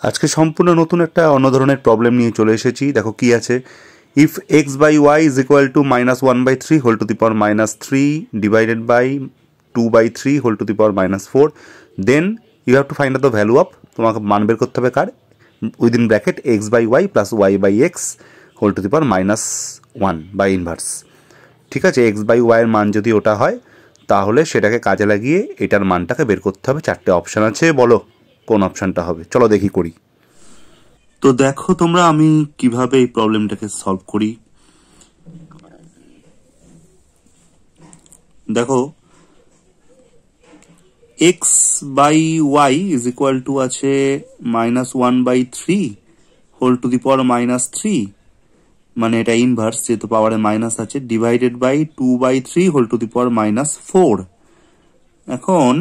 আজকে সম্পূর্ণ নতুন একটা অন্য ধরনের প্রবলেম নিয়ে চলে এসেছি। দেখো কি আছে, if x by Y is equal to -1/3 whole to the power -3 divided by 2/3 whole to the power -4, then you have to find out the value of, তোমাকে মান বের করতে হবে কার, within bracket x by y plus y by x whole to the power -1 by inverse. ঠিক আছে, x by ওয়াইয়ের মান যদি ওটা হয় তাহলে সেটাকে কাজে লাগিয়ে এটার মানটাকে বের করতে হবে। 4টে অপশান আছে, বলো কোন অপশানটা হবে? চলো দেখি করি। তো দেখো তোমরা আমি কিভাবে এই প্রবলেমটাকে সলভ করি। দেখো X by Y is equal to আছে -1/3 হোল টু দি পাওয়ার -3, মানে এটা ইনভার্স যেহেতু পাওয়ারে মাইনাস আছে, divided by 2/3 whole to the power -4। এখন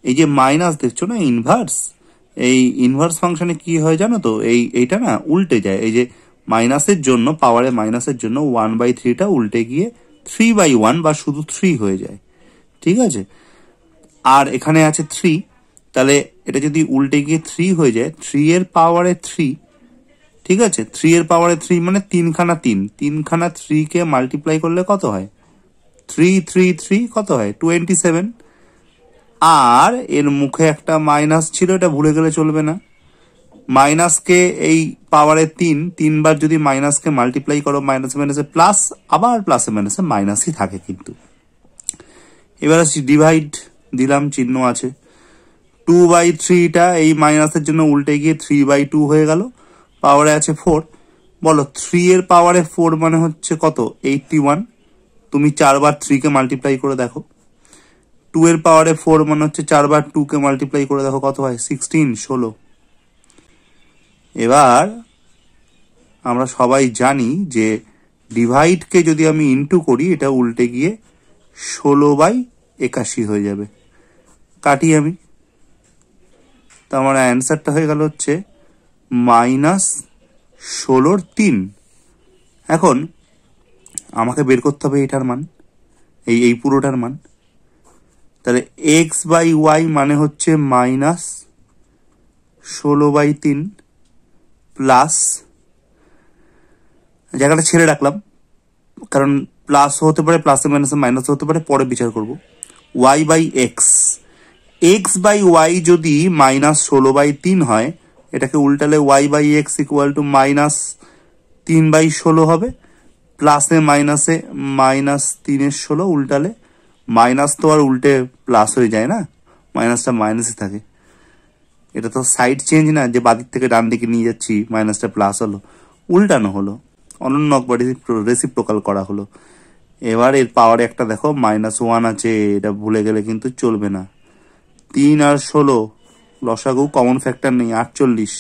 এই যে মাইনাস দেখছো না ইনভার্স, এই ইনভার্স ফাংশনে কি হয় জানো তো, এইটা না উল্টে যায়। এই যে মাইনাসের জন্য, পাওয়ারে মাইনাসের জন্য 1/3টা উল্টে গিয়ে 3/1 বা শুধু 3 হয়ে যায়। ঠিক আছে, আর এখানে আছে 3, তাহলে এটা যদি উল্টে গিয়ে 3 হয়ে যায়, 3 এর পাওয়ারে 3, ঠিক আছে, 3 এর পাওয়ারে 3 মানে 3খানা 3 3 কে মাল্টিপ্লাই করলে কত হয়? 3 3 3 কত হয়? 27। আর এর মুখে একটা মাইনাস ছিল, এটা ভুলে গেলে চলবে না। মাইনাসকে এই পাওয়ারে 3বার যদি মাইনাসকে মাল্টিপ্লাই করো, মাইনাসে মাইনাসে প্লাস, আবার প্লাসে মাইনাসে মাইনাসই থাকে কিন্তু। এবার আসছি ডিভাইড, দিলাম চিহ্ন আছে। 2/3টা এই মাইনাসের জন্য উল্টে গিয়ে 3/2 হয়ে গেল, পাওয়ারে আছে 4। বলো 3 এর পাওয়ারে 4 মানে হচ্ছে কত? 81। তুমি 4বার 3কে মাল্টিপ্লাই করে দেখো। 2 এর পাওয়ারে 4 মানে হচ্ছে 4বার 2কে মাল্টিপ্লাই করে দেখো কত হয়? 16। এবার আমরা সবাই জানি যে ডিভাইডকে যদি আমি ইনটু করি, এটা উল্টে গিয়ে 16/81 হয়ে যাবে। কাটি আমি, তো আমার অ্যান্সারটা হয়ে গেল হচ্ছে -16/3। এখন আমাকে বের করতে হবে এটার মান, এই পুরোটার মান। তাহলে এক্স বাই ওয়াই মানে হচ্ছে -16/3 প্লাস, জায়গাটা ছেড়ে রাখলাম কারণ প্লাস হতে পারে, প্লাসে মাইনাসে মাইনাস হতে পারে, পরে বিচার করব। Y by x, x by y যদি -16/3 হয়, এটাকে উল্টালে y by x equal to -3/16 হবে। প্লাসে মাইনাসে -3/16 উল্টালে, মাইনাস তো আর উল্টে প্লাস হয়ে যায় না, মাইনাসটা মাইনাসে থাকে। এটা তো সাইড চেঞ্জ না, যে বাদিক থেকে ডান দিকে নিয়ে যাচ্ছি, মাইনাসটা প্লাস হলো, উল্টানো হলো, অনন্য বা রেসিপ্রোকাল করা হলো। এবার এর পাওয়ারে একটা দেখো -1 আছে, এটা ভুলে গেলে কিন্তু চলবে না। 3 আর 16 লসাগু, কমন ফ্যাক্টর নেই, 48।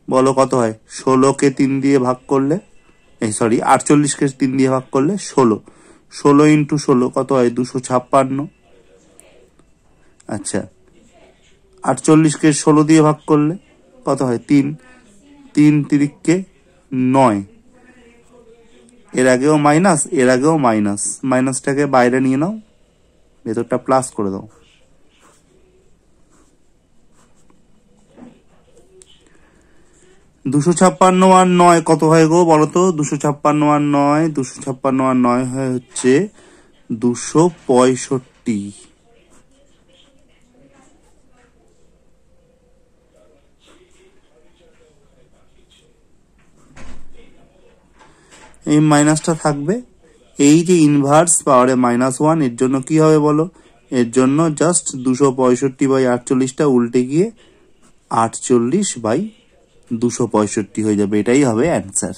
বলো কত হয়? 16কে 3 দিয়ে ভাগ করলে, 48কে 3 দিয়ে ভাগ করলে 16, 16 ইন্টু 16 কত হয়? 256। আচ্ছা, 48কে 16 দিয়ে ভাগ করলে কত হয়? 3, 3 3কে 9। এর আগেও মাইনাস, এর আগেও মাইনাস, মাইনাসটাকে বাইরে নিয়ে নাও, ভেতরটা প্লাস করে দাও। 256 আর 9 কত হয় গো বলো তো? 256 আর 9, 256 আর 9 হয় হচ্ছে 265। এই মাইনাসটা থাকবে। এই যে ইনভার্স পাওয়ারে -1, এর জন্য কি হবে বলো? এর জন্য জাস্ট 265/48টা উল্টে গিয়ে 48/265 হয়ে যাবে। এটাই হবে অ্যান্সার।